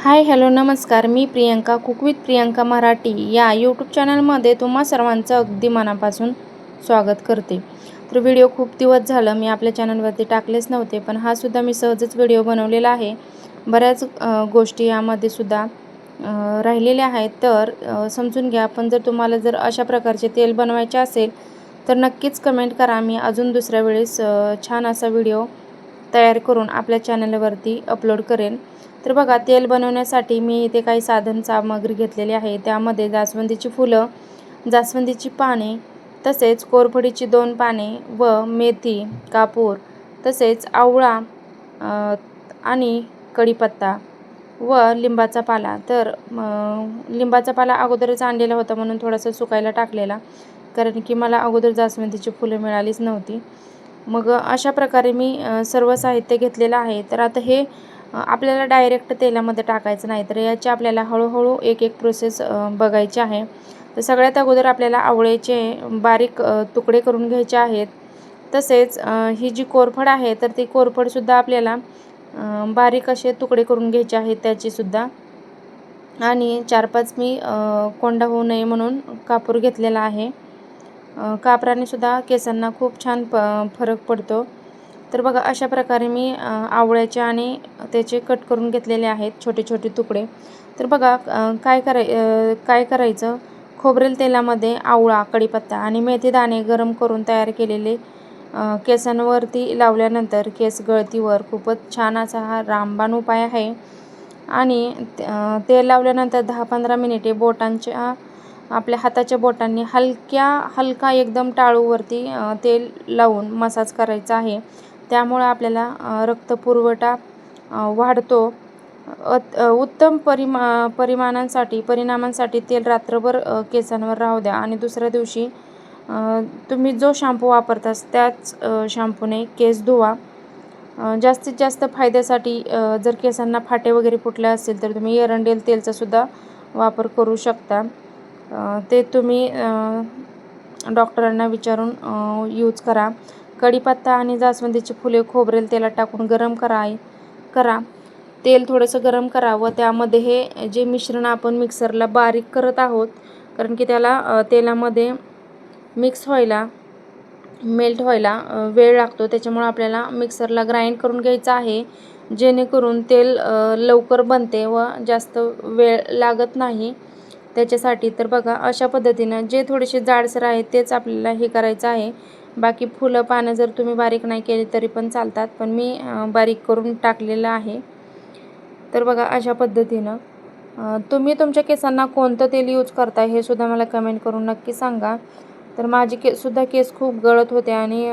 Hi hello नमस्कार. मी Priyanka cook with Priyanka Marathi या YouTube चॅनलमध्ये तुम्हा सर्वांचं अगदी मनापासून स्वागत करते. तर व्हिडिओ खूप दिवस झालं मी आपल्या चॅनलवरती टाकलेच नव्हते, पण हा सुद्धा मी सहजच व्हिडिओ बनवलेला आहे. बऱ्याच गोष्टी यामध्ये सुद्धा राहिलेल्या आहेत, तर समजून घ्या. पण जर तुम्हाला अशा प्रकारचे तेल बनवायचे असेल तर नक्कीच कमेंट करा. मी अजून दुसऱ्या वेळेस छान असा व्हिडिओ तयार करून आपल्या चॅनलवरती अपलोड करेन. तर बघा, तेल बनवण्यासाठी मी इथे काही साधन सामग्री घेतलेली आहे. त्यामध्ये जास्वंदीची फुलं, जास्वंदीची पाने, तसेच कोरफडीची 2 पाने व मेथी, कापूर, तसेच आवळा आणि कढीपत्ता व लिंबाचा पाला. तर लिंबाचा पाला अगोदरच आणलेला होता म्हणून थोडासा सुकायला टाकलेला, कारण की मला अगोदर जास्वंदीची फुलं मिळालीच नव्हती. मग अशा प्रकारे मी सर्व साहित्य घेतलेलं आहे. तर आता हे आपल्याला डायरेक्ट तेलामध्ये टाकायचं नाही, तर याची आपल्याला हळूहळू एक एक प्रोसेस बघायची आहे. तर सगळ्यात अगोदर आपल्याला आवळ्याचे बारीक तुकडे करून घ्यायचे आहेत. तसेच ही जी कोरफड आहे तर ती कोरफडसुद्धा आपल्याला बारीक असे तुकडे करून घ्यायचे आहेत त्याचीसुद्धा. आणि 4-5 मी कोंडा होऊ नये म्हणून कापूर घेतलेला आहे. कापराने सुद्धा केसांना खूप छान फरक पडतो. तर बघा, अशा प्रकारे मी आवळ्याचे आणि त्याचे कट करून घेतलेले आहेत छोटे छोटे तुकडे. तर बघा, काय करायचं, खोबरेल तेलामध्ये आवळा, कढीपत्ता आणि मेथी दाणे गरम करून तयार केलेले केसांवरती लावल्यानंतर केस गळतीवर खूपच छान असा हा रामबाण उपाय आहे. आणि तेल लावल्यानंतर 10-15 मिनिटे बोटांच्या आपल्या हाताच्या बोटांनी हलका एकदम टाळूवरती तेल लावून मसाज करायचा आहे. त्यामुळे आपल्याला रक्तपुरवठा वाढतो. उत्तम परिणामांसाठी तेल रात्रभर केसांवर राहू द्या आणि दुसऱ्या दिवशी तुम्ही जो शॅम्पू वापरता त्याच शॅम्पूने केस धुवा. जास्तीत जास्त फायद्यासाठी जर केसांना फाटे वगैरे फुटले असतील तर तुम्ही एरंडेल तेलचा सुद्धा वापर करू शकता. ते तुम्ही डॉक्टरांना विचारून यूज करा. कढीपत्ता आणि जास्वंदीची फुले खोबरेल तेलात टाकून गरम करा. तेल थोडंसं गरम करा व त्यामध्ये हे जे मिश्रण आपण मिक्सरला बारीक करत आहोत, कारण की त्याला तेलामध्ये मेल्ट व्हायला वेळ लागतो. त्याच्यामुळे आपल्याला मिक्सरला ग्राइंड करून घ्यायचं आहे, जेणेकरून तेल लवकर बनते व जास्त वेळ लागत नाही त्याच्यासाठी. तर बघा, अशा पद्धतीनं जे थोडेसे जाडसर आहे तेच आपल्याला हे करायचं आहे. बाकी फुलं पानं जर तुम्ही बारीक नाही केली तरी पण चालतात, पण मी बारीक करून टाकलेलं आहे. तर बघा, अशा पद्धतीनं तुम्ही तुमच्या केसांना कोणतं तेल यूज करताय हे सुद्धा मला कमेंट करून नक्की सांगा. तर माझे केस खूप गळत होते आणि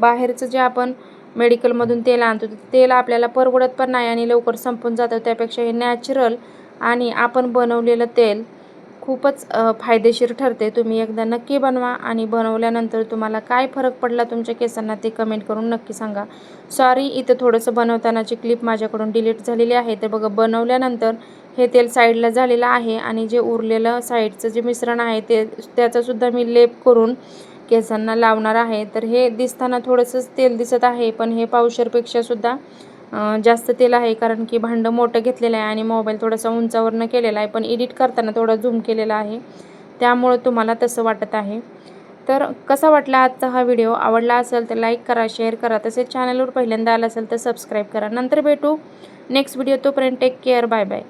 बाहेरचं जे आपण मेडिकलमधून तेल आणतो तेल आपल्याला परवडत पण नाही आणि लवकर संपून जातं. त्यापेक्षा हे नॅचरल आणि आपण बनवलेलं तेल खूपच फायदेशीर ठरते. तुम्ही एकदा नक्की बनवा आणि बनवल्यानंतर तुम्हाला काय फरक पडला तुमच्या केसांना ते कमेंट करून नक्की सांगा. सॉरी, इथं थोडंसं बनवतानाची क्लिप माझ्याकडून डिलीट झालेली आहे. तर बघा, बनवल्यानंतर हे तेल साईडला झालेलं आहे आणि जे उरलेलं साईडचं जे मिश्रण आहे त्याचासुद्धा मी लेप करून केसांना लावणार आहे. तर हे दिसताना थोडंसंच तेल दिसत आहे, पण हे पावशेरपेक्षा सुद्धा जास्त तेल आहे, कारण की भांडं मोठं घेतलेलं आहे आणि मोबाईल थोडासा उंचावरनं केलेला आहे, पण एडिट करताना थोडा झूम केलेला आहे, त्यामुळं तुम्हाला तसं वाटत आहे. तर कसा वाटला आजचा हा व्हिडिओ? आवडला असेल तर लाईक करा, शेअर करा, तसेच चॅनलवर पहिल्यांदा आला असेल तर सबस्क्राईब करा. नंतर भेटू नेक्स्ट व्हिडिओ. तोपर्यंत टेक केअर. Bye bye.